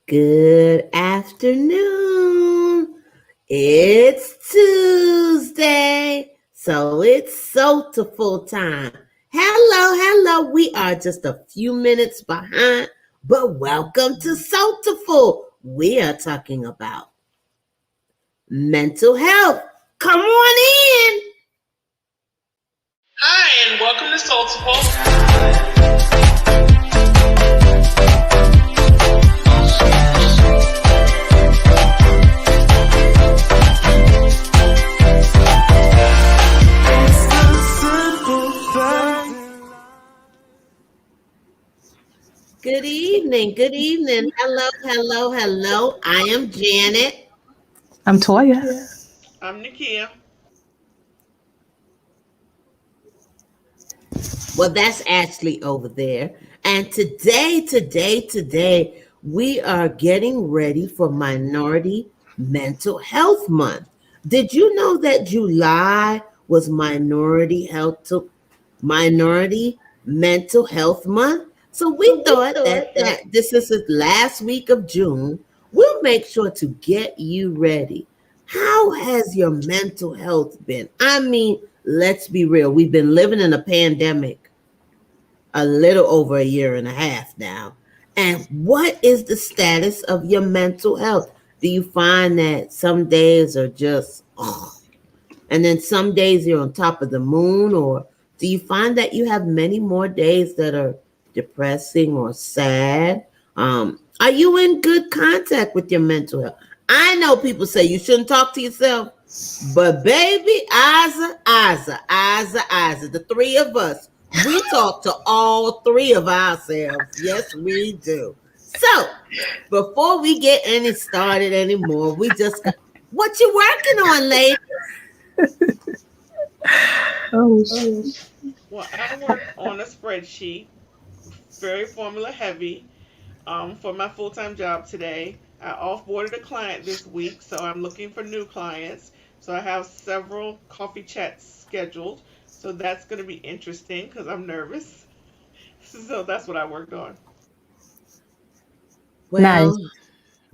Good afternoon. It's Tuesday, so it's Soultiful time. Hello. We are just a few minutes behind, but welcome to Soultiful. We are talking about mental health. Come on in. Hi, and welcome to Soultiful. Good evening. Hello. I am Janet. I'm Toya. I'm Nakia. Well, that's Ashley over there. And today, we are getting ready for Minority Mental Health Month. Did you know that July was Minority Mental Health Month? So we thought that this is the last week of June. We'll make sure to get you ready. How has your mental health been? I mean, let's be real. We've been living in a pandemic a little over a year and a half now. And what is the status of your mental health? Do you find that some days are just, and then some days you're on top of the moon? Or do you find that you have many more days that are depressing or sad? Are you in good contact with your mental health? I know people say you shouldn't talk to yourself, but baby, Isa, the three of us, we talk to all three of ourselves. Yes, we do. So, before we get any started anymore, we just got, what you working on, lady? Oh, Well, I work on a spreadsheet, very formula heavy, for my full-time job today. I off-boarded a client this week, so I'm looking for new clients. So I have several coffee chats scheduled. So that's going to be interesting because I'm nervous. So that's what I worked on. Well, nice.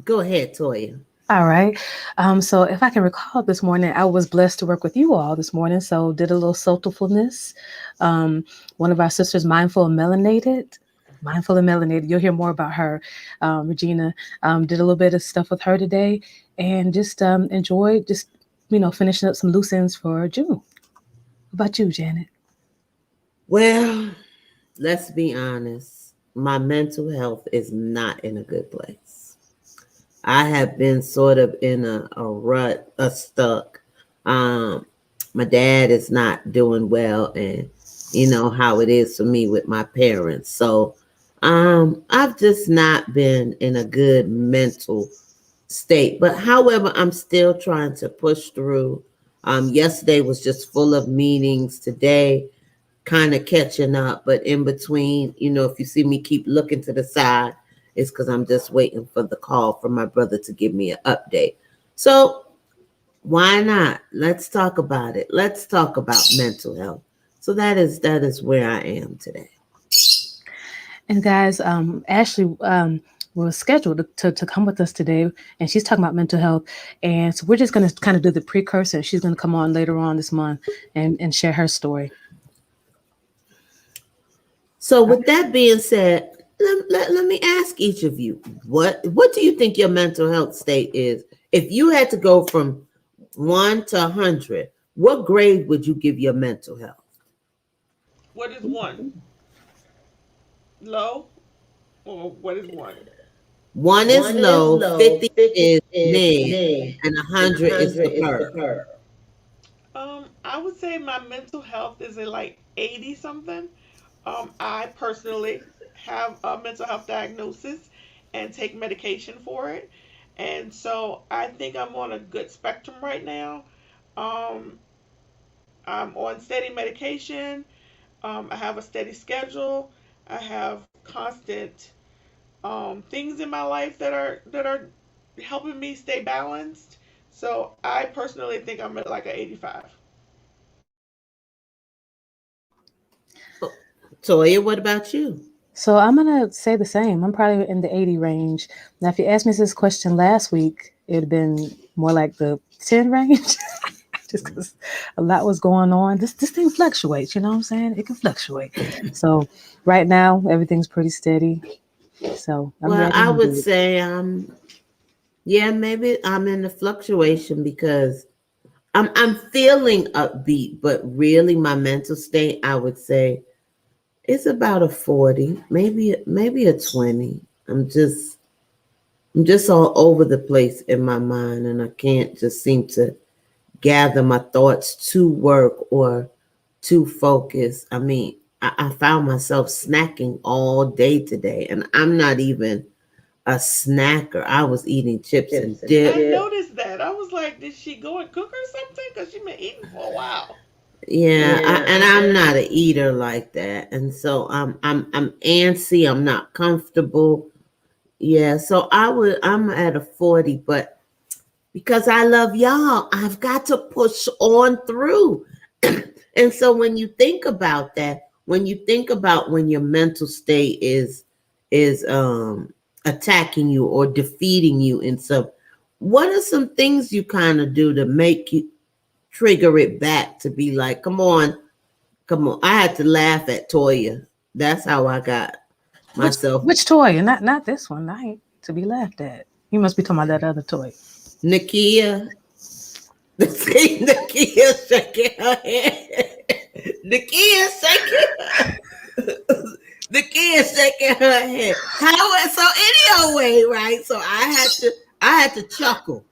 go ahead, Toya. All right. So if I can recall this morning, I was blessed to work with you all this morning. So did a little soulfulness. One of our sisters, Mindful and Melanated. You'll hear more about her. Regina did a little bit of stuff with her today, and just enjoyed finishing up some loose ends for June. What about you, Janet? Well, let's be honest. My mental health is not in a good place. I have been sort of in a rut, a stuck. Um, my dad is not doing well, and you know how it is for me with my parents. So, I've just not been in a good mental state. But however, I'm still trying to push through. Yesterday was just full of meetings. Today, kind of catching up, but in between, if you see me keep looking to the side, it's because I'm just waiting for the call from my brother to give me an update. So why not? Let's talk about it. Let's talk about mental health. So that is where I am today. And guys, Ashley was scheduled to come with us today, and she's talking about mental health. And so we're just going to kind of do the precursor. She's going to come on later on this month and share her story. So with that being said, let me ask each of you, what do you think your mental health state is? If you had to go from 1 to 100, what grade would you give your mental health? What is one? Low? Or what is one? One is One is low, low, 50 50 is is mid, mid, and a and 100 is 100 is superb. superb. I would say my mental health is at like 80 something. I personally have a mental health diagnosis and take medication for it. And so I think I'm on a good spectrum right now. Um, I'm on steady medication. I have a steady schedule. I have constant things in my life that are helping me stay balanced. So I personally think I'm at like an 85. Oh, Toya, what about you? So I'm gonna say the same. I'm probably in the 80 range. Now, if you asked me this question last week, it'd been more like the 10 range, just because a lot was going on. This thing fluctuates. You know what I'm saying? It can fluctuate. So right now, everything's pretty steady. So I'm Well, ready I to would do it. say yeah, maybe I'm in the fluctuation because I'm feeling upbeat, but really my mental state, I would say, it's about a 40, maybe a 20. I'm just all over the place in my mind, and I can't just seem to gather my thoughts to work or to focus. I mean, I found myself snacking all day today, and I'm not even a snacker. I was eating chips and I dip. noticed that. I was like, did she go and cook or something? Because she been eating for a while. Yeah, and I'm not a eater like that, and so I'm antsy. I'm not comfortable. Yeah, so I'm at a 40, but because I love y'all, I've got to push on through. And so when you think about that, when you think about when your mental state is attacking you or defeating you in some, what are some things you kind of do to make you trigger it back to be like, come on, come on. I had to laugh at Toya. That's how I got Which myself. which toy? Not this one. I ain't to be laughed at. You must be talking about that other toy. Nakia, see Nakia shaking her head. Nakia shaking Nakia shaking her head. How so any old way, right? So I had to chuckle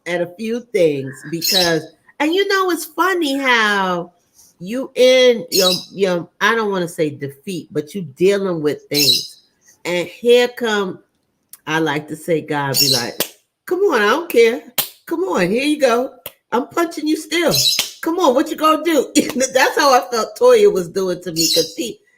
at a few things because, and it's funny how you in your I don't want to say defeat, but you dealing with things. And here come, I like to say, God be like, come on, I don't care. Come on, here you go. I'm punching you still. Come on, what you gonna do? That's how I felt Toya was doing to me, because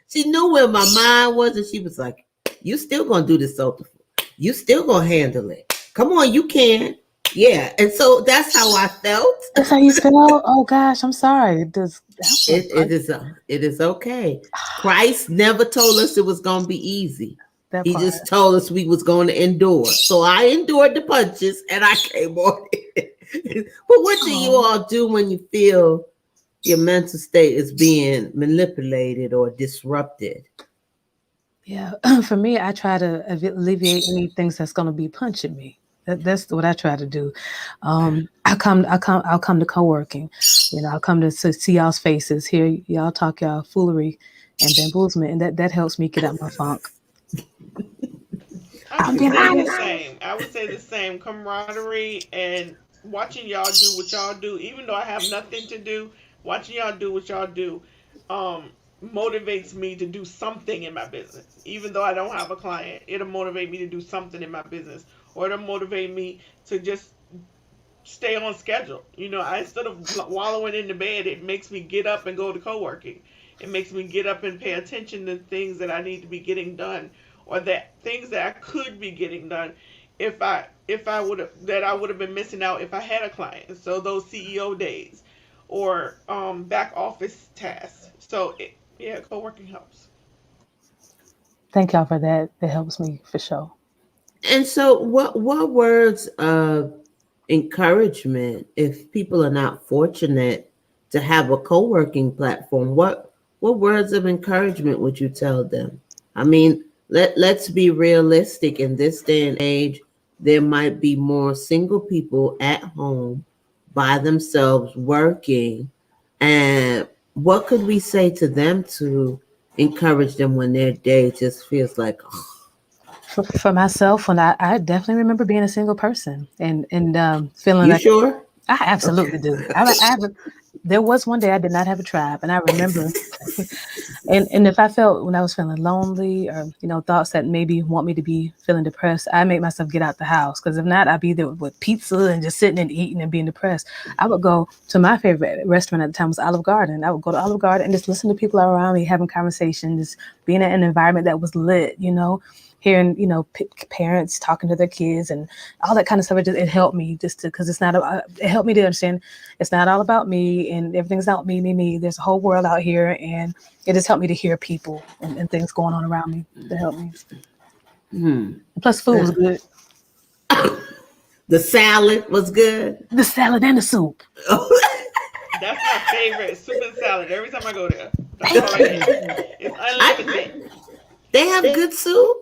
she knew where my mind was, and she was like, you still gonna do this, Soultiful. You still gonna handle it. Come on, you can. Yeah. And so that's how I felt. That's how you feel? Oh gosh, I'm sorry. Does that was It is okay. Christ never told us it was gonna be easy. that He part. just told us we was going to endure. So I endured the punches and I came on it. But what do you Oh, all do when you feel your mental state is being manipulated or disrupted? yeah. For me, I try to alleviate any things that's going to be punching me. That's what I try to do. I'll come to co-working. I'll come to see y'all's faces, hear y'all talk y'all foolery and bamboozlement, and that helps me get out my funk. I I'm would being say the honest. same. I would say the same. Camaraderie and watching y'all do what y'all do, even though I have nothing to do, watching y'all do what y'all do, motivates me to do something in my business. Even though I don't have a client, it'll motivate me to do something in my business, or it'll motivate me to just stay on schedule. I instead of wallowing in the bed, it makes me get up and go to co-working. It makes me get up and pay attention to things that I need to be getting done, or that things that I could be getting done if I would have that I would have been missing out if I had a client. So those CEO days or back office tasks. So yeah, co-working helps. Thank y'all for that. That helps me for sure. And so what words of encouragement, if people are not fortunate to have a co-working platform, what words of encouragement would you tell them? I mean, let's be realistic. In this day and age, there might be more single people at home by themselves working. And what could we say to them to encourage them when their day just feels like, For myself, when I definitely remember being a single person and feeling you like sure? I Okay. absolutely do. There was one day I did not have a tribe, and I remember, and if I felt when I was feeling lonely or thoughts that maybe want me to be feeling depressed, I make myself get out the house because if not, I'd be there with pizza and just sitting and eating and being depressed. I would go to my favorite restaurant at the time was Olive Garden. I would go to Olive Garden and just listen to people around me having conversations, being in an environment that was lit, hearing parents talking to their kids and all that kind of stuff. It helped me just to because it helped me to understand it's not all about me and everything's not me. There's a whole world out here, and It just helped me to hear people and things going on around me to help me. Hmm. And plus, food was good. The salad was good. The salad and the soup. That's my favorite, soup and salad. Every time I go there, that's all I get. It's unlimited. I, they have good soup.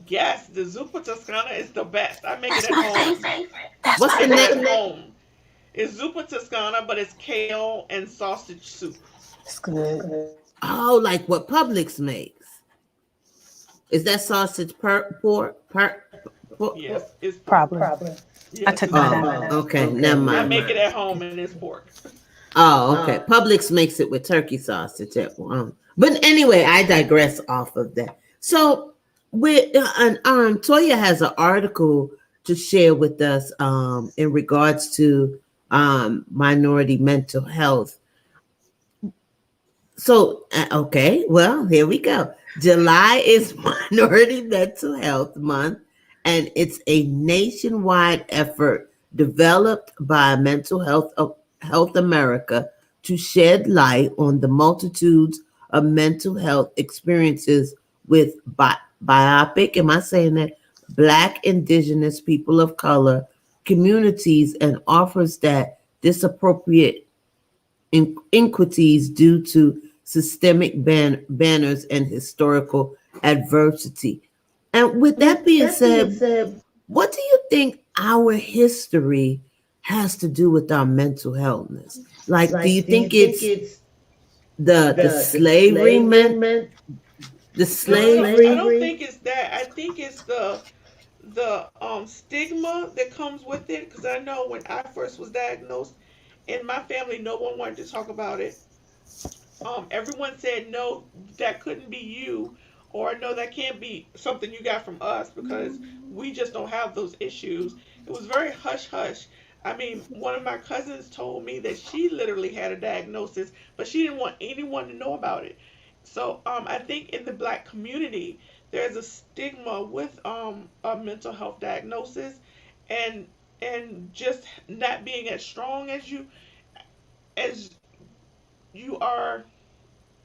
Yes, the zuppa toscana is the best. I make it That's at my home. favorite. That's What's my the Make it at name? favorite. home. It's zuppa toscana, but it's kale and sausage soup. It's good. Oh, like what Publix makes. Is that sausage pork? Yes, it's pork. Probably. I Yes, took it's mine pork. out. Okay, never I mind. make it at home and it's pork. Oh, okay. Publix makes it with turkey sausage. But anyway, I digress off of that. So, with Toya has an article to share with us in regards to minority mental health. So, okay, well, here we go. July is Minority Mental Health Month, and it's a nationwide effort developed by Health America to shed light on the multitudes of mental health experiences with biopic, am I saying that? Black, Indigenous, people of color communities, and offers that disappropriate inequities due to systemic banners and historical adversity. And with that being said, what do you think our history has to do with our mental healthness? Like, do you think it's the slavery meant the No, no, no. I slavery? don't think it's that. I think it's the stigma that comes with it. Because I know when I first was diagnosed in my family, no one wanted to talk about it. Everyone said no, that couldn't be you, or no, that can't be something you got from us because we just don't have those issues. It was very hush hush. I mean, one of my cousins told me that she literally had a diagnosis, but she didn't want anyone to know about it. So I think in the black community, there's a stigma with a mental health diagnosis, and just not being as strong as you are.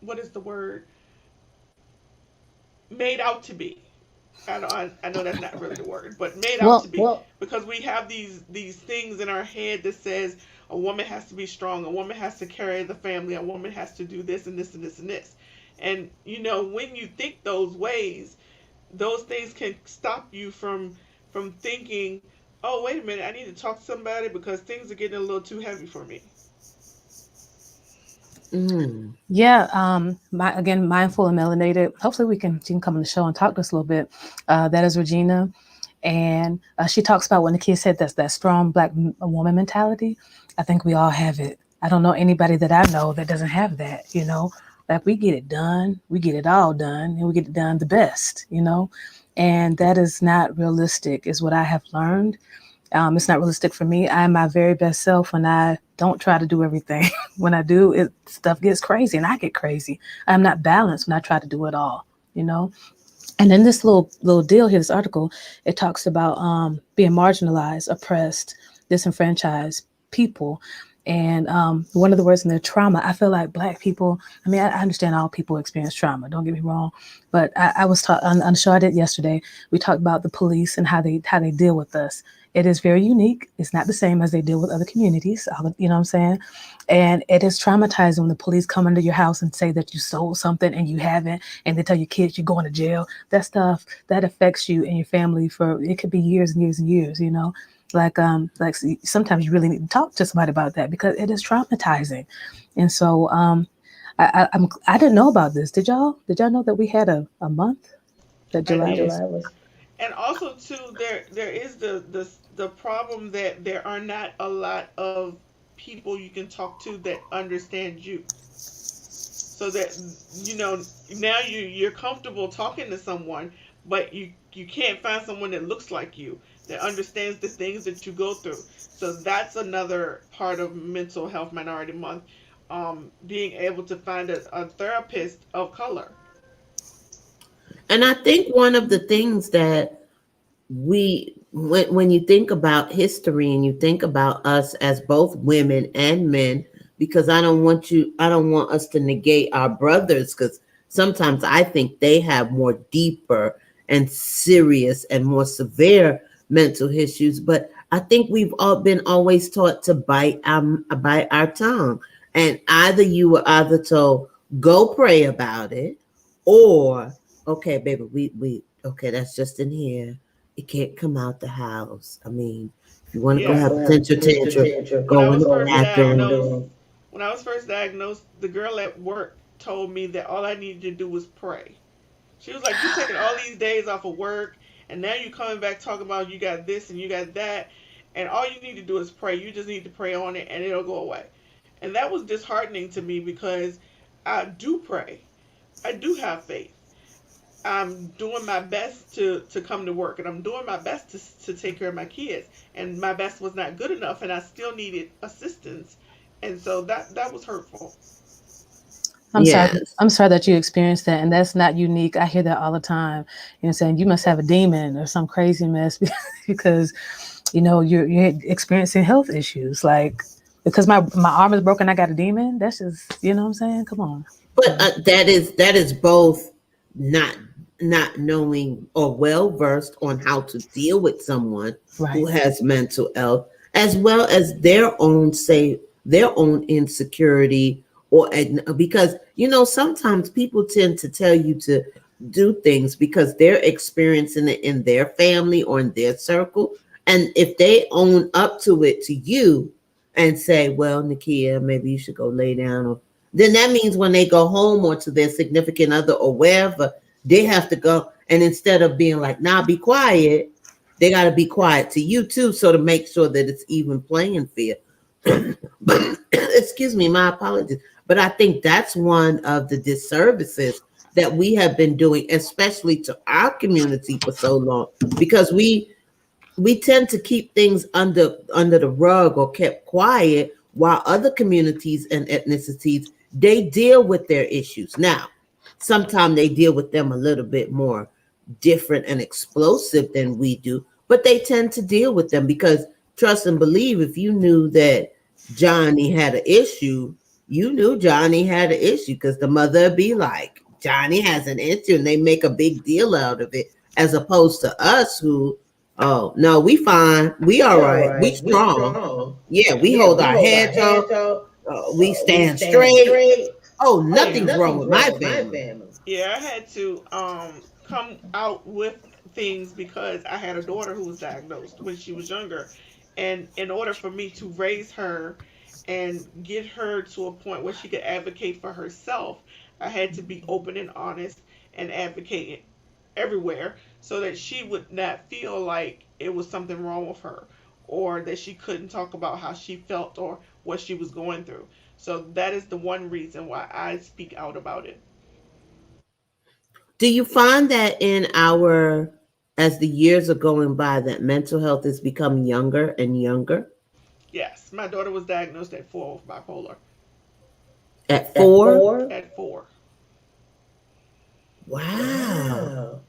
What is the word? Made out to be. I know that's not really the word, but made out to Well, be, because we have these things in our head that says a woman has to be strong, a woman has to carry the family, a woman has to do this and this and this and this. And when you think those ways, those things can stop you from thinking, oh wait a minute, I need to talk to somebody because things are getting a little too heavy for me. Mm. yeah. Again, mindful and melanated. Hopefully, she can come on the show and talk to us a little bit. That is Regina, and she talks about when the kid said that's that strong black woman mentality. I think we all have it. I don't know anybody that I know that doesn't have that. Like we get it done, we get it all done, and we get it done the best. And that is not realistic, is what I have learned. It's not realistic for me. I am my very best self when I don't try to do everything. When I do, stuff gets crazy and I get crazy. I'm not balanced when I try to do it all, you know? And in this little deal here, this article, it talks about being marginalized, oppressed, disenfranchised people. And one of the words in there, trauma. I feel like black people. I mean, I understand all people experience trauma. Don't get me wrong, but I was taught on the show I did yesterday. We talked about the police and how they deal with us. It is very unique. It's not the same as they deal with other communities. You know what I'm saying? And it is traumatizing when the police come into your house and say that you stole something and you haven't, and they tell your kids you're going to jail. That stuff that affects you and your family for it could be years and years and years. Like sometimes you really need to talk to somebody about that because it is traumatizing. And so I didn't know about this. Did y'all know that we had a month that I July did. was? And also too, there is the problem that there are not a lot of people you can talk to that understand you. So that now you're comfortable talking to someone, but you can't find someone that looks like you, that understands the things that you go through. So that's another part of Mental Health Minority Month, being able to find a therapist of color. And I think one of the things that when you think about history and you think about us as both women and men, because I don't want us to negate our brothers, because sometimes I think they have more deeper and serious and more severe mental issues. But I think we've all been always taught to bite our tongue. And either you were either told, go pray about it, or okay, baby, we okay, that's just in here. It can't come out the house. I mean, if you want to go Yeah. have a tantrum, When I go in was the first diagnosed, bathroom. when I was first diagnosed, the girl at work told me that all I needed to do was pray. She was like, "You taking all these days off of work, and now you coming back talking about you got this and you got that, and all you need to do is pray. You just need to pray on it, and it'll go away." And that was disheartening to me because I do pray. I do have faith. I'm doing my best to come to work, and I'm doing my best to take care of my kids. And my best was not good enough, and I still needed assistance. And so that was hurtful. I'm sorry. Yes. I'm sorry that you experienced that, and that's not unique. I hear that all the time. You know, saying you must have a demon or some crazy mess because, you're experiencing health issues. Like because my arm is broken, I got a demon. That's just what I'm saying. Come on. But that is both not not knowing or well versed on how to deal with someone Right. who has mental health, as well as their own insecurity, because sometimes people tend to tell you to do things because they're experiencing it in their family or in their circle, and if they own up to it to you and say, well, Nakia, maybe you should go lay down, or then that means when they go home or to their significant other or wherever, they have to go. And instead of being like, nah, be quiet, they got to be quiet to you too. So to make sure that it's even playing field. But excuse me, my apologies. But I think that's one of the disservices that we have been doing, especially to our community for so long, because we tend to keep things under the rug or kept quiet, while other communities and ethnicities, they deal with their issues. Now sometimes they deal with them a little bit more different and explosive than we do, but they tend to deal with them because, trust and believe, if you knew that Johnny had an issue, you knew Johnny had an issue, because the mother would be like, Johnny has an issue, and they make a big deal out of it, as opposed to us who, oh no, we fine, we all right, we strong, yeah, we Yeah. hold our heads up, we stand straight. Oh, Oh yeah. nothing's wrong with my family. Yeah, I had to come out with things because I had a daughter who was diagnosed when she was younger. And in order for me to raise her and get her to a point where she could advocate for herself, I had to be open and honest and advocate everywhere so that she would not feel like it was something wrong with her or that she couldn't talk about how she felt or what she was going through. So that is the one reason why I speak out about it. Do you find that as the years are going by, that mental health is becoming younger and younger? Yes, my daughter was diagnosed at 4 with bipolar. At 4? At 4. Wow.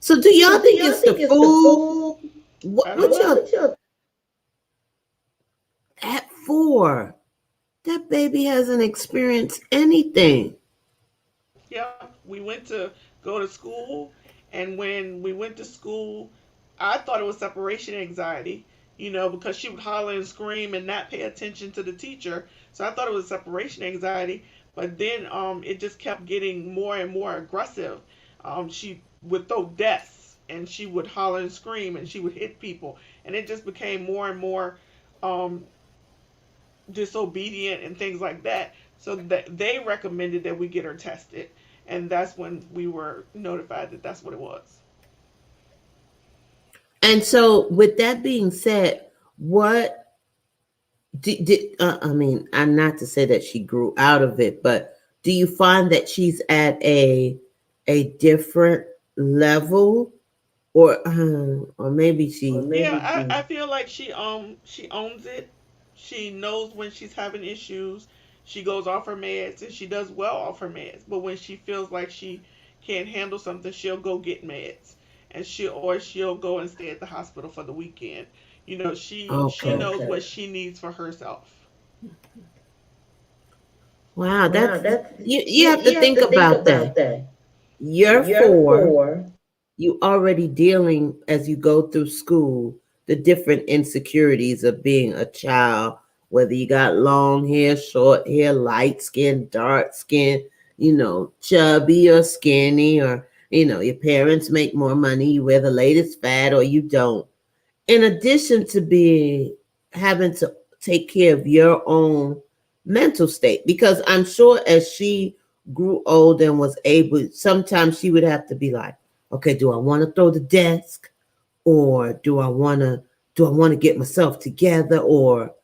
So do y'all think it's the food? I don't What know. y'all at 4? That baby hasn't experienced anything. Yeah, we went to go to school, and when we went to school, I thought it was separation anxiety, because she would holler and scream and not pay attention to the teacher. So I thought it was separation anxiety, but then it just kept getting more and more aggressive. She would throw desks, and she would holler and scream, and she would hit people, and it just became more and more um, disobedient and things like that. So that they recommended that we get her tested, and that's when we were notified that that's what it was. And so, with that being said, what I mean, I'm not to say that she grew out of it, but do you find that she's at a different level, or maybe she? Yeah, I feel like she owns it. She knows when she's having issues. She goes off her meds and she does well off her meds. But when she feels like she can't handle something, she'll go get meds, and she'll go and stay at the hospital for the weekend. She Okay. knows what she needs for herself. Wow, Wow, that's that's you have to you have think to think about that. about that. You're You're 4, four. you already dealing as you go through school the different insecurities of being a child, whether you got long hair, short hair, light skin, dark skin, chubby or skinny, or your parents make more money, you wear the latest fad or you don't. In addition to being having to take care of your own mental state, because I'm sure as she grew older and was able, sometimes she would have to be like, okay, do I want to throw the desk, or do I want to get myself together, or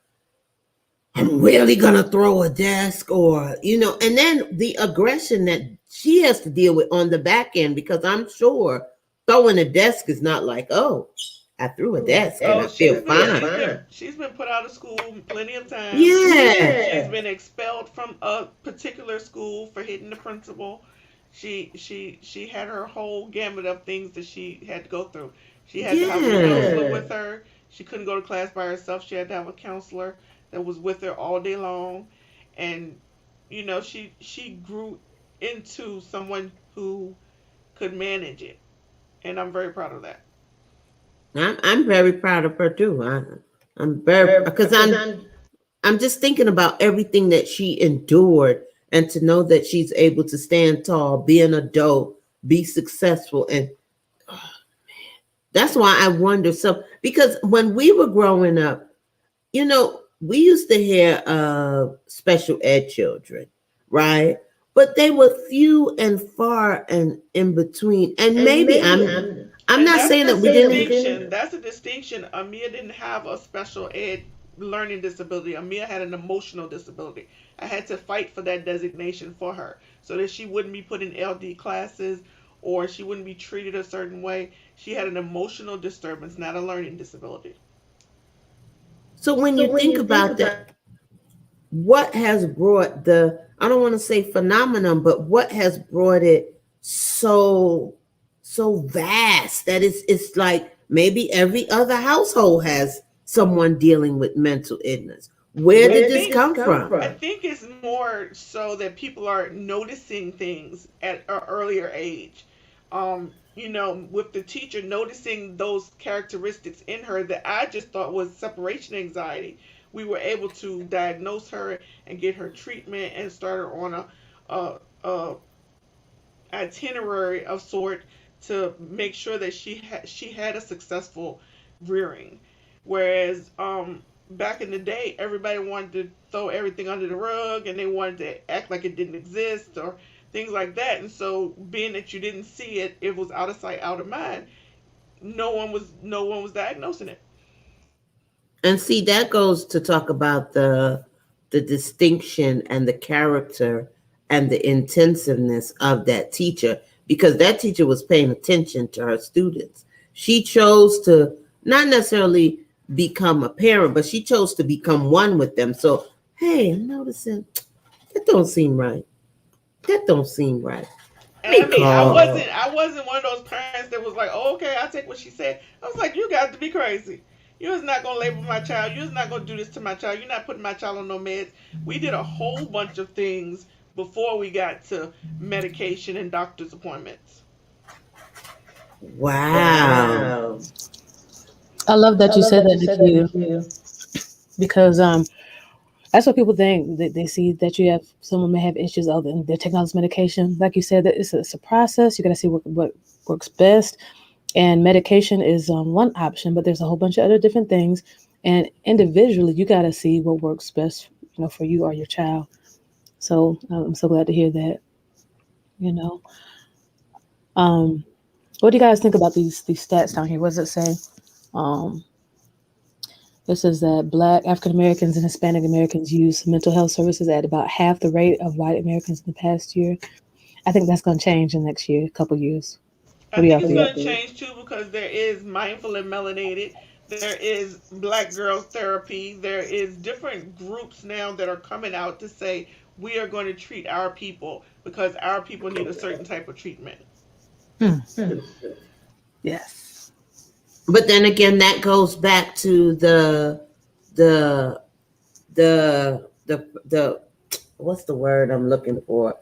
I'm really gonna throw a desk, or and then the aggression that she has to deal with on the back end, because I'm sure throwing a desk is not like, oh, I threw a desk and I Oh, feel she's been fine. she's been Fine. she's been put out of school plenty of times. Yeah, She's Yeah. been expelled from a particular school for hitting the principal. She had her whole gamut of things that she had to go through. She had to have a yeah. counselor with her. She couldn't go to class by herself. She had to have a counselor that was with her all day long, and she grew into someone who could manage it, and I'm very proud of that. I'm very proud of her too. I'm very, because Because I'm just thinking about everything that she endured, and to know that she's able to stand tall, be an adult, be successful, and that's why I wonder. So, because when we were growing up, we used to hear of special ed children, right? But they were few and far and in between. And and maybe maybe I'm And not that's saying the that we didn't. distinction. That's the distinction. Amia didn't have a special ed learning disability. Amia had an emotional disability. I had to fight for that designation for her so that she wouldn't be put in LD classes or she wouldn't be treated a certain way. She had an emotional disturbance, not a learning disability. So when So you when think you think about about that, what has brought I don't want to say phenomenon, but what has brought it so vast that it's like maybe every other household has someone dealing with mental illness. Where I did where this did think this come come from? I from? think it's more so that people are noticing things at an earlier age. With the teacher noticing those characteristics in her that I just thought was separation anxiety, we were able to diagnose her and get her treatment and start her on a itinerary of sort to make sure that she had a successful rearing. Whereas back in the day, everybody wanted to throw everything under the rug and they wanted to act like it didn't exist or things like that. And so, being that you didn't see it, it was out of sight, out of mind. No one was diagnosing it. And see, that goes to talk about the distinction and the character and the intensiveness of that teacher, because that teacher was paying attention to her students. She chose to not necessarily become a parent, but she chose to become one with them. So, hey, I'm noticing that don't seem right. That don't seem right. And Let I me mean, I call. wasn't I wasn't one of those parents that was like, oh, okay, I'll take what she said. I was like, you got to be crazy. You're just not gonna label my child. You're just not gonna do this to my child. You're not putting my child on no meds. We did a whole bunch of things before we got to medication and doctor's appointments. Wow. Wow. I love I that you love said that that, you said that, Nakia, Nakia. because that's what people think. They see that you have someone may have issues other than they're taking all this medication. Like you said, that it's a process. You got to see what works best. And medication is one option, but there's a whole bunch of other different things. And individually, you got to see what works best, for you or your child. So I'm so glad to hear that. You know, um, what do you guys think about these stats down here? What does it say? Um, This says that Black African Americans and Hispanic Americans use mental health services at about half the rate of white Americans in the past year. I think that's going to change in the next year, couple years. I What do think y'all it's think? going to change too because there is mindful and melanated. There is black girl therapy. There is different groups now that are coming out to say we are going to treat our people because our people need a certain type of treatment. Hmm. Hmm. Yes. But then again, that goes back to the the what's the word I'm looking for?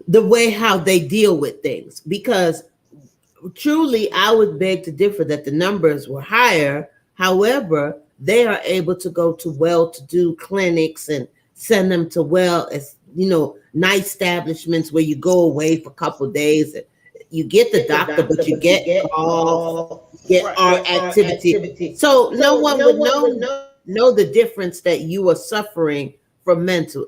The way how they deal with things. Because truly, I would beg to differ that the numbers were higher. However, they are able to go to well-to-do clinics and send them to nice establishments where you go away for a couple of days. And you get the doctor, but you get golf, get Right. art activity. So no one would know the difference that you are suffering from mental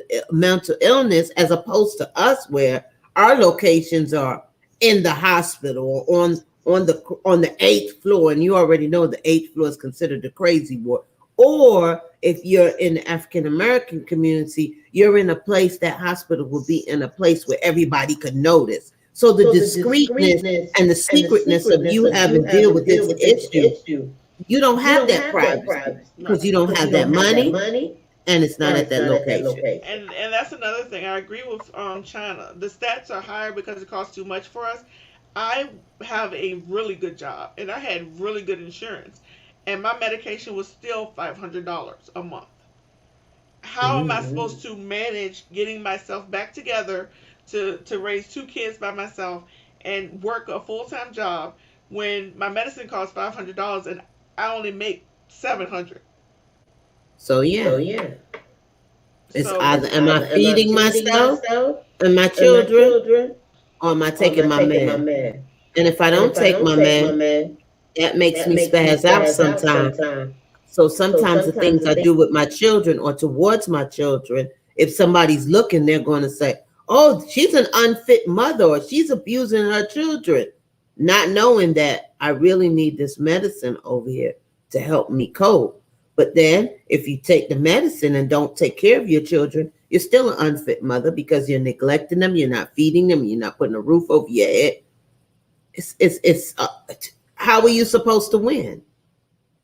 illness, as opposed to us, where our locations are in the hospital or on the eighth floor, and you already know the eighth floor is considered the crazy ward. Or if you're in the African American community, you're in a place, that hospital will be in a place where everybody could notice. So the discreetness and the secretness of you having to deal with this issue, you don't have that privacy No. because you don't have that money, and it's not at that location. And that's another thing. I agree with China. The stats are higher because it costs too much for us. I have a really good job, and I had really good insurance, and my medication was still $500 a month. How am I supposed to manage getting myself back together to raise two kids by myself and work a full time job when my medicine costs $500 and I only make $700? So yeah, it's So either am I feeding myself and my children, or am I taking my man? And if I don't take my man, that makes me spaz out sometimes. So sometimes the things I do with my children or towards my children, if somebody's looking, they're going to say, oh, she's an unfit mother, or she's abusing her children, not knowing that I really need this medicine over here to help me cope. But then if you take the medicine and don't take care of your children, you're still an unfit mother because you're neglecting them, you're not feeding them, you're not putting a roof over your head. How are you supposed to win?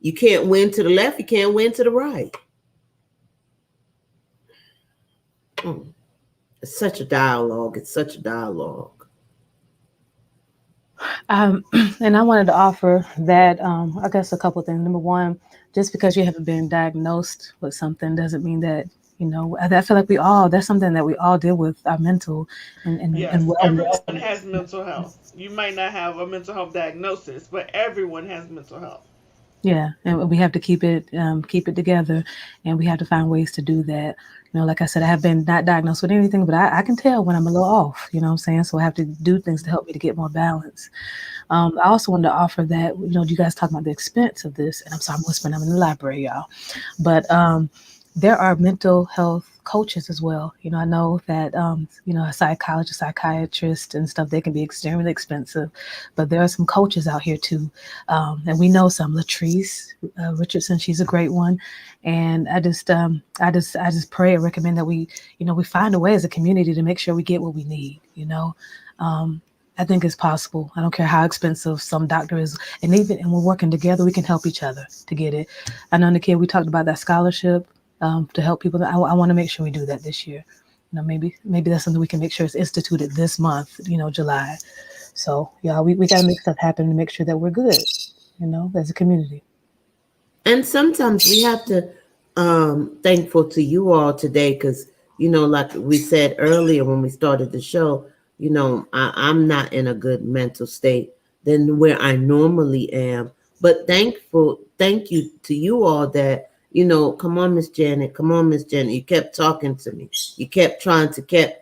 You can't win to the left, you can't win to the right. It's such a dialogue. And I wanted to offer that, I guess, a couple of things. Number one, just because you haven't been diagnosed with something doesn't mean that, I feel like that's something that we all deal with, our mental and yes, wellness. everyone has mental health. You might not have a mental health diagnosis, but everyone has mental health. Yeah, and we have to keep it together, and we have to find ways to do that. Like I said, I have been not diagnosed with anything, but I can tell when I'm a little off. You know what I'm saying? So I have to do things to help me to get more balance. I also wanted to offer that. You guys talk about the expense of this, and I'm sorry, I'm whispering. I'm in the library, y'all, but there are mental health coaches as well. I know that, a psychologist, psychiatrist and stuff, they can be extremely expensive, but there are some coaches out here too. And we know some. Latrice Richardson, she's a great one. And I just pray and recommend that we find a way as a community to make sure we get what we need. I think it's possible. I don't care how expensive some doctor is. And we're working together, we can help each other to get it. I know, Nakia, we talked about that scholarship to help people. I want to make sure we do that this year. Maybe that's something we can make sure is instituted this month, July. So yeah, we got to make stuff happen to make sure that we're good, as a community. And sometimes we have to thankful to you all today, because like we said earlier when we started the show, I'm not in a good mental state than where I normally am. But thank you to you all that, come on, Miss Janet. You kept talking to me. You kept trying to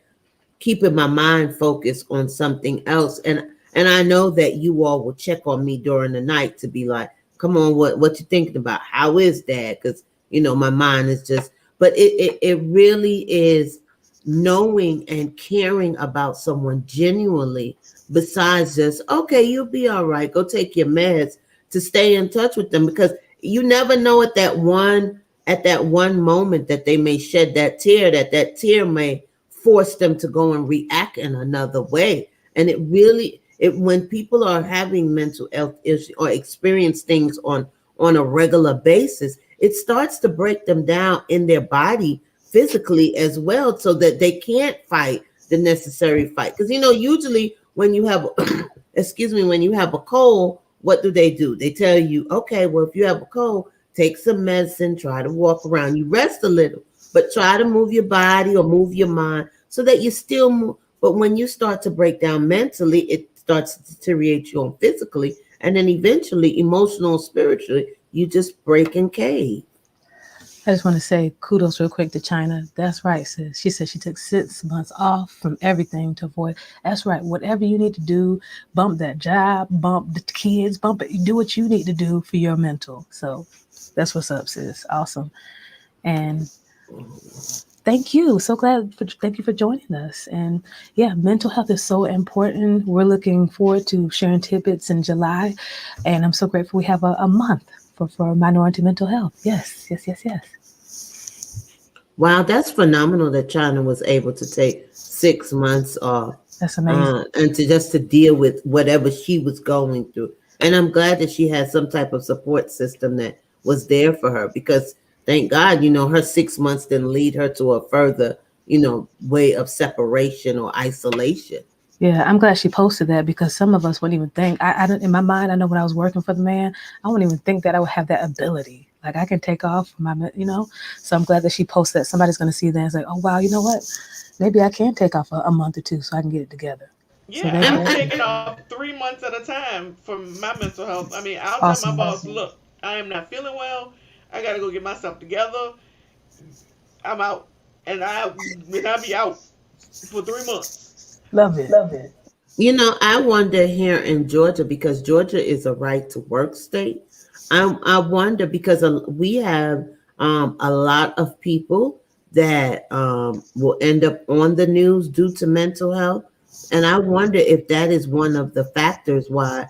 keeping my mind focused on something else. And I know that you all will check on me during the night to be like, come on, what you thinking about? How is that? Because, my mind is just, but it really is knowing and caring about someone genuinely, besides just, okay, you'll be all right, go take your meds, to stay in touch with them, because you never know at that one moment that they may shed that tear may force them to go and react in another way. And when people are having mental health issues or experience things on a regular basis, it starts to break them down in their body physically as well, so that they can't fight the necessary fight. Because usually when you have when you have a cold, what do? They tell you, okay, well, if you have a cold, take some medicine, try to walk around, you rest a little. but try to move your body or move your mind so that you still move. But when you start to break down mentally, it starts to deteriorate you on physically, and then eventually emotional, spiritually, you just break and cave. I just want to say kudos real quick to China. That's right, sis. She said she took 6 months off from everything to avoid. That's right. Whatever you need to do, bump that job, bump the kids, bump it. Do what you need to do for your mental. So that's what's up, sis. Awesome. And thank you. So glad. Thank you for joining us. And yeah, mental health is so important. We're looking forward to sharing tidbits in July. And I'm so grateful we have a month for minority mental health. Yes, yes, yes, yes. Wow, that's phenomenal that China was able to take 6 months off, That's amazing. and to just to deal with whatever she was going through. And I'm glad that she had some type of support system that was there for her, because thank God, her 6 months didn't lead her to a further, way of separation or isolation. Yeah, I'm glad she posted that because some of us wouldn't even think. I don't, in my mind, I know when I was working for the man, I wouldn't even think that I would have that ability. Like I can take off my. So I'm glad that she posted that. Somebody's going to see that and say, oh, wow, you know what? Maybe I can take off a month or two so I can get it together. So Yeah, they I've did. taken off 3 months at a time for my mental health. I mean, I'll tell my Awesome. boss, look, I am not feeling well. I got to go get myself together. I'm out. And I'll be out for 3 months. Love it. I wonder here in Georgia, because Georgia is a right to work state. I wonder because we have a lot of people that will end up on the news due to mental health. And I wonder if that is one of the factors why,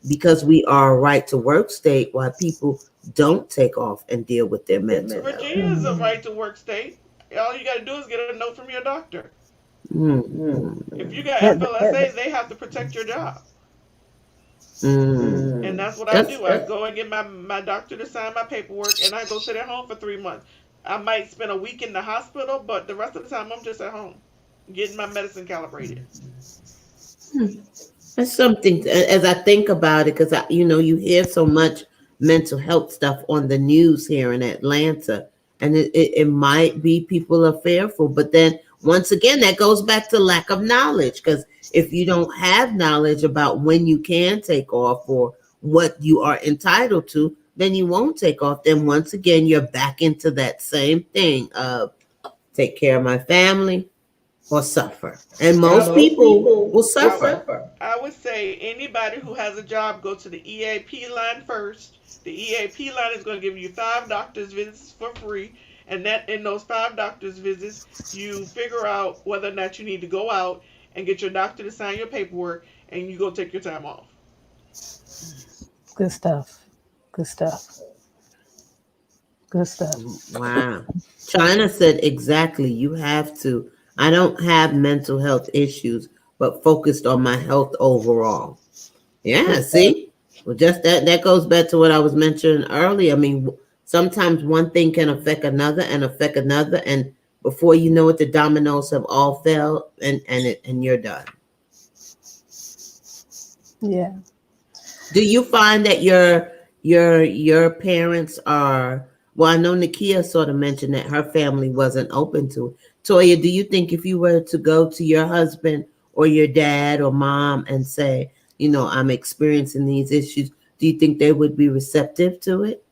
because we are a right to work state, why people don't take off and deal with their mental health. Virginia is a right to work state. All you got to do is get a note from your doctor. If you got That, FLSA, they have to protect your job. And Mm. that's what I That's do. I go and get my doctor to sign my paperwork, and I go sit at home for 3 months. I might spend a week in the hospital, but the rest of the time I'm just at home getting my medicine calibrated. That's something as I think about it, because you hear so much mental health stuff on the news here in Atlanta, and it might be people are fearful, but then once again that goes back to lack of knowledge, because if you don't have knowledge about when you can take off or what you are entitled to, then you won't take off. Then once again you're back into that same thing of take care of my family or suffer, and I most would people will I, suffer. I would say anybody who has a job go to the EAP line first. The EAP line is going to give you 5 doctor's visits for free, and that in those 5 doctor's visits, you figure out whether or not you need to go out and get your doctor to sign your paperwork, and you go take your time off. good stuff. Good stuff. Good stuff. Wow. China said exactly. You have to. I don't have mental health issues, but focused on my health overall. Yeah, see? Well, just that goes back to what I was mentioning earlier. I mean, sometimes one thing can affect another and affect another, and before you know it, the dominoes have all fell, and you're done. Yeah. Do you find that your parents are, well, I know Nakia sort of mentioned that her family wasn't open to it. Toya, do you think if you were to go to your husband or your dad or mom and say, I'm experiencing these issues, do you think they would be receptive to it?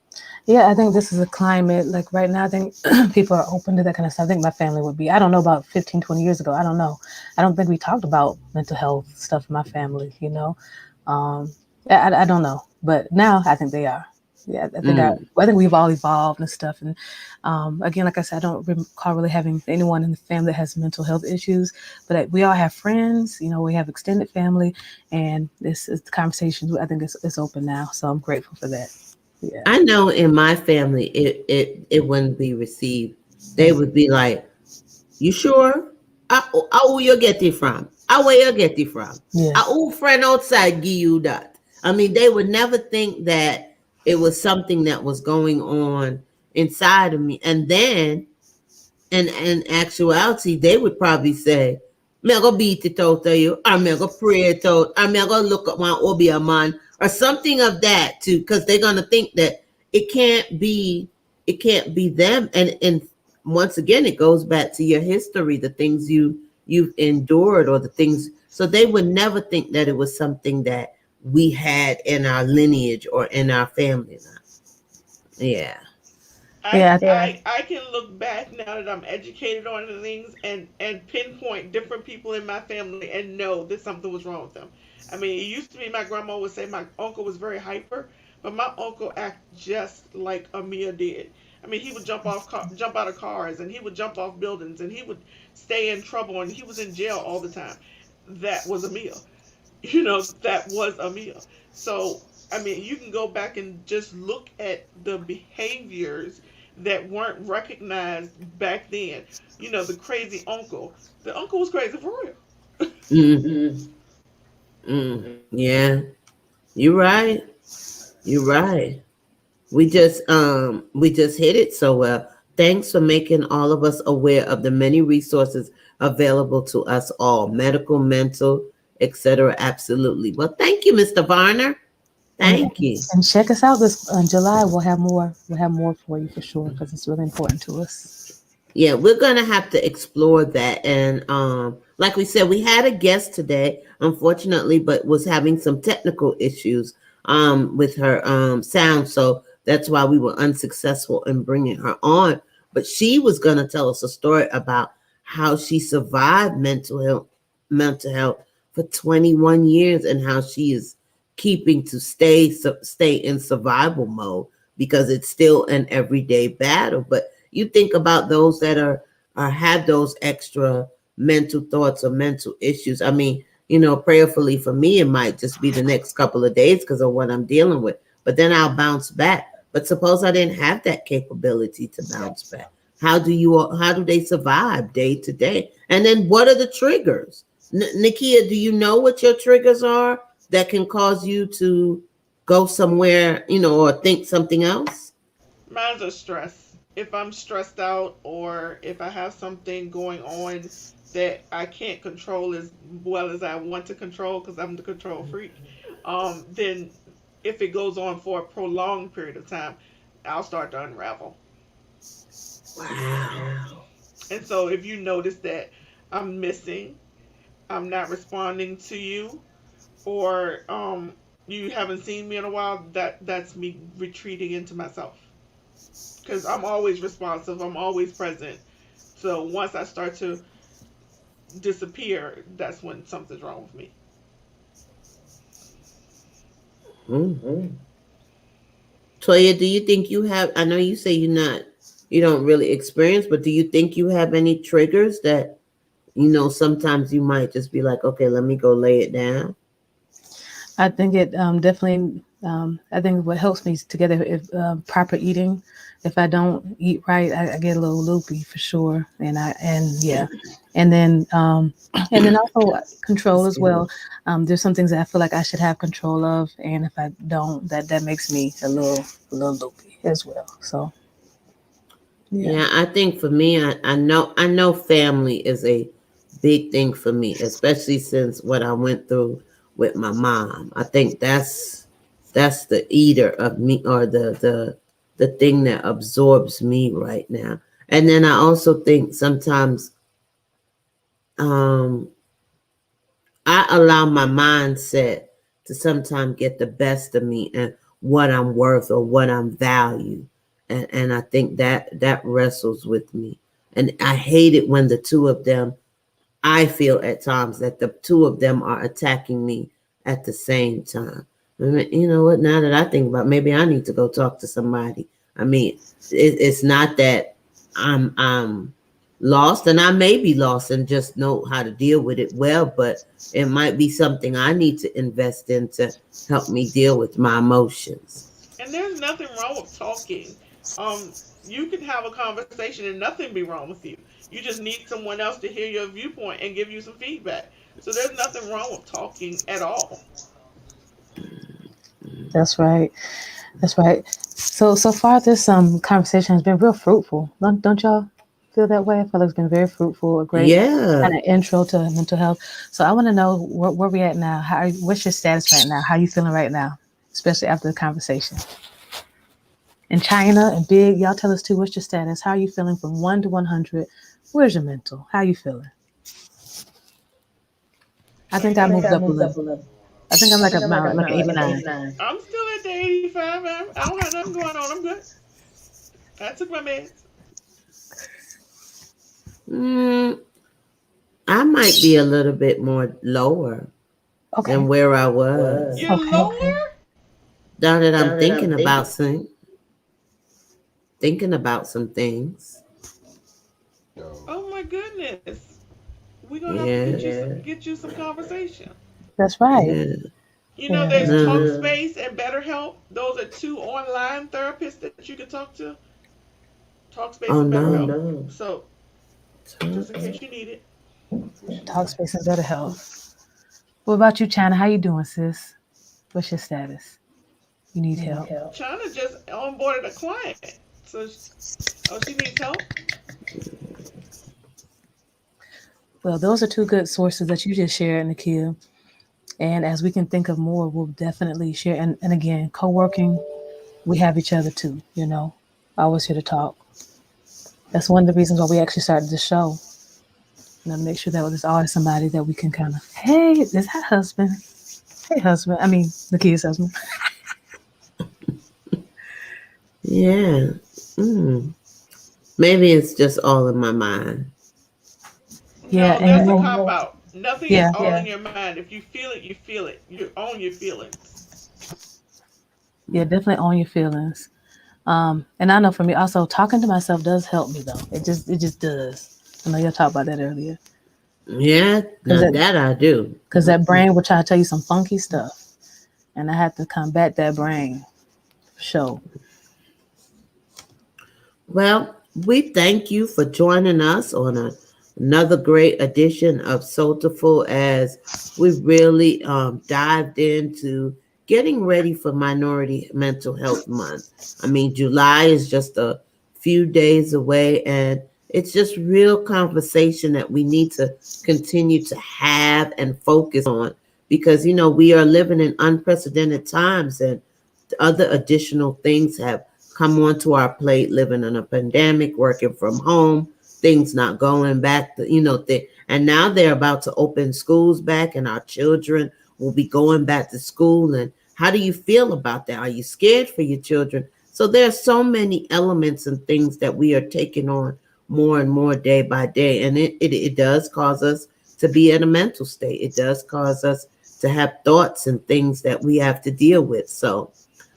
Yeah, I think this is a climate like right now. I think people are open to that kind of stuff. I think my family would be. I don't know about 15, 20 years ago. I don't know. I don't think we talked about mental health stuff in my family. Um, I don't know. But now I think they are. Yeah, I think we've all evolved and stuff. And again, like I said, I don't recall really having anyone in the family that has mental health issues. But we all have friends. We have extended family, and this is the conversation. I think it's open now. So I'm grateful for that. Yeah. I know in my family it wouldn't be received. They would be like, "You sure? Where you get it from? Where you get it from? Yeah. Who friend outside give you that?" I mean, they would never think that it was something that was going on inside of me. And then, in actuality, they would probably say, "Me I go beat it out of you, or me I go pray it out, or me I go look at my obi a man," or something of that too, because they're gonna think that it can't be, them. And once again, it goes back to your history, the things you've endured, or the things. So they would never think that it was something that we had in our lineage or in our family line. Yeah. I, Yeah. I can look back now that I'm educated on the things and pinpoint different people in my family and know that something was wrong with them. I mean, it used to be my grandma would say my uncle was very hyper, but my uncle acted just like Amia did. I mean, he would jump out of cars, and he would jump off buildings, and he would stay in trouble, and he was in jail all the time. That was Amia. That was Amia. So, I mean, you can go back and just look at the behaviors that weren't recognized back then. The crazy uncle. The uncle was crazy for real. Mm-hmm. Yeah. You're right. You're right. We just hit it so well. Thanks for making all of us aware of the many resources available to us all, medical, mental, etc. Absolutely. Well, thank you, Mr. Varner. And Thank you. and check us out this in July. We'll have more. We'll have more for you for sure because it's really important to us. Yeah, we're gonna have to explore that. And like we said, we had a guest today, unfortunately, but was having some technical issues with her sound. So that's why we were unsuccessful in bringing her on. But she was gonna tell us a story about how she survived mental health for 21 years, and how she is keeping to stay in survival mode, because it's still an everyday battle. But you think about those that are have those extra mental thoughts or mental issues. I mean, prayerfully for me, it might just be the next couple of days because of what I'm dealing with, but then I'll bounce back. But suppose I didn't have that capability to bounce back. How do they survive day to day? And then what are the triggers? Nakia, do you know what your triggers are that can cause you to go somewhere, or think something else? Mine's are stress. If I'm stressed out, or if I have something going on that I can't control as well as I want to control, because I'm the control freak, then if it goes on for a prolonged period of time, I'll start to unravel. Wow. And so if you notice that I'm missing, I'm not responding to you, or you haven't seen me in a while, that's me retreating into myself. Because I'm always responsive, I'm always present. So once I start to disappear, that's when something's wrong with me. Mm. Toya, do you think you have? I know you say you don't really experience, but do you think you have any triggers that sometimes you might just be like, okay, let me go lay it down? I think it definitely. I think what helps me together is proper eating. If I don't eat right, I get a little loopy for sure, and then also control as Excuse me. well. There's some things that I feel like I should have control of, and if I don't, that makes me a little loopy as well. So yeah. Yeah, I think for me, I know family is a big thing for me, especially since what I went through with my mom. I think that's the eater of me, or the thing that absorbs me right now. And then I also think sometimes um I allow my mindset to sometimes get the best of me, and what I'm worth or what I'm valued. And I think that wrestles with me. And I hate it when the two of them, I feel at times that the two of them are attacking me at the same time. I mean, you know what? Now that I think about it, maybe I need to go talk to somebody. I mean, it's not that I'm lost, and I may be lost and just know how to deal with it well, but it might be something I need to invest in to help me deal with my emotions. And there's nothing wrong with talking. You can have a conversation and nothing be wrong with you. You just need someone else to hear your viewpoint and give you some feedback. So there's nothing wrong with talking at all. That's right. That's right. So far this conversation has been real fruitful. Don't y'all feel that way? I feel like it's been very fruitful, a great Yeah. kind of intro to mental health. So I want to know where we at now. What's your status right now? How you feeling right now, especially after the conversation? And China and Big, y'all tell us too. What's your status? How are you feeling from 1 to 100? Where's your mental? How you feeling? I think I China. moved up a little. I think I'm like about like 89. I'm still at the 85. I don't have nothing going on. I'm good. I took my meds. Mm, I might be a little bit more lower than Okay. where I was. You're Okay. lower? Now that I'm thinking about some things. Oh my goodness. We're gonna have to Yeah, get you some conversation. That's right. yeah. You know, Yeah. there's No. Talkspace and BetterHelp. Those are two online therapists that you can talk to. Talkspace Oh and BetterHelp. no. So, just in case you need it. Talk space and better health. What about you, China? How you doing, sis? What's your status? You need help? China just onboarded a client. So, oh, she needs help? Well, those are two good sources that you just shared, Nakia. And as we can think of more, we'll definitely share. And again, co-working, we have each other too, you know. Always here to talk. That's one of the reasons why we actually started the show. You know, to make sure that there's always somebody that we can kind of, hey, is that husband? Hey, husband. I mean, Nakia's husband. Yeah. Mm. Maybe it's just all in my mind. Yeah, No, and you that's a know, cop out. Nothing is yeah, all in your mind. If you feel it, you feel it. You own your feelings. yeah, definitely own your feelings. And I know for me, also talking to myself does help me though. It just does. I know y'all talked about that earlier, Yeah, because now that I do. that brain will try to tell you some funky stuff, and I have to combat that brain. For sure. Well, we thank you for joining us on another great edition of Soultiful as we really dived into getting ready for Minority Mental Health Month. I mean, July is just a few days away, and it's just real conversation that we need to continue to have and focus on because, we are living in unprecedented times and other additional things have come onto our plate, living in a pandemic, working from home, things not going back to, and now they're about to open schools back and our children will be going back to school. And how do you feel about that? Are you scared for your children? So there are so many elements and things that we are taking on more and more day by day. And it does cause us to be in a mental state. It does cause us to have thoughts and things that we have to deal with. So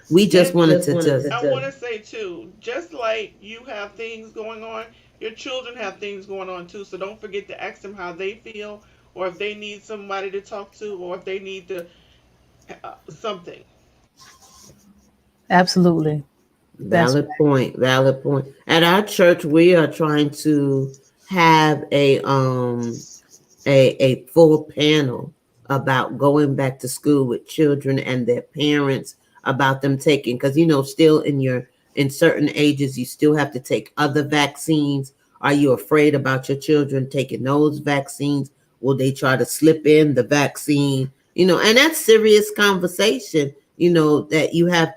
we just And wanted to just I want to say too, just like you have things going on, your children have things going on too. So don't forget to ask them how they feel, or if they need somebody to talk to, or if they need to something. Absolutely. That's valid point, valid point. At our church, we are trying to have a full panel about going back to school with children and their parents about them taking because still in certain ages you still have to take other vaccines. Are you afraid about your children taking those vaccines? Will they try to slip in the vaccine? And that's serious conversation, that you have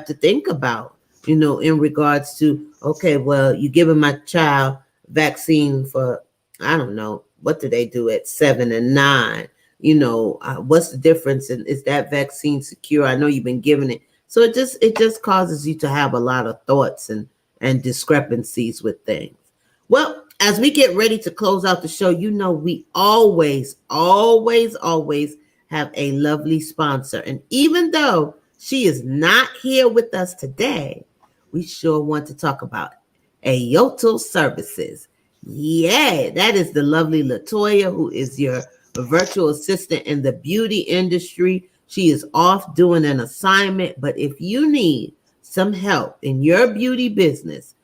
to think about, in regards to, okay, well, you giving my child vaccine for, I don't know, what do they do at 7 and 9? What's the difference? And is that vaccine secure? I know you've been giving it. So it just causes you to have a lot of thoughts and discrepancies with things. Well, as we get ready to close out the show, we always, always, always have a lovely sponsor. And even though she is not here with us today, we sure want to talk about Ayoto Services. Yeah, that is the lovely Latoya, who is your virtual assistant in the beauty industry. She is off doing an assignment, but if you need some help in your beauty business,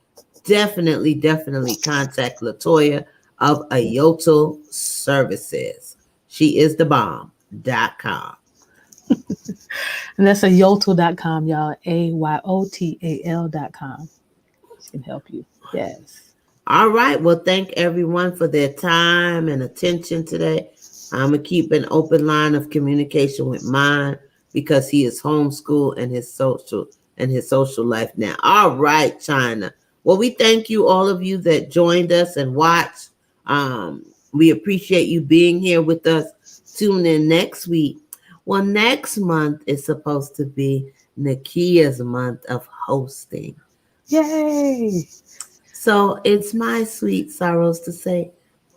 definitely, definitely contact Latoya of Ayoto Services. She is the bomb.com. and that's a yotal.com, y'all. AYOTAL.com. She can help you. Yes. All right. Well, thank everyone for their time and attention today. I'm going to keep an open line of communication with mine because he is homeschooled and his social and his social life now. All right, China. Well, we thank you, all of you that joined us and watched. We appreciate you being here with us. Tune in next week. Well, next month is supposed to be Nakia's month of hosting. Yay! So it's my sweet sorrows to say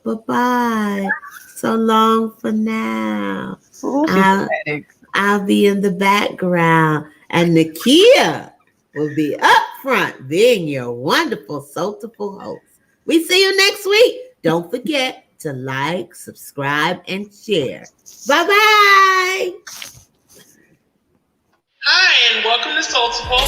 bye-bye. So long for now. Ooh, I'll, dramatic. I'll be in the background, and Nakia will be up front being your wonderful Soultiful host. We see you next week. Don't forget to like, subscribe, and share. Bye-bye. Hi, and welcome to Soultiful.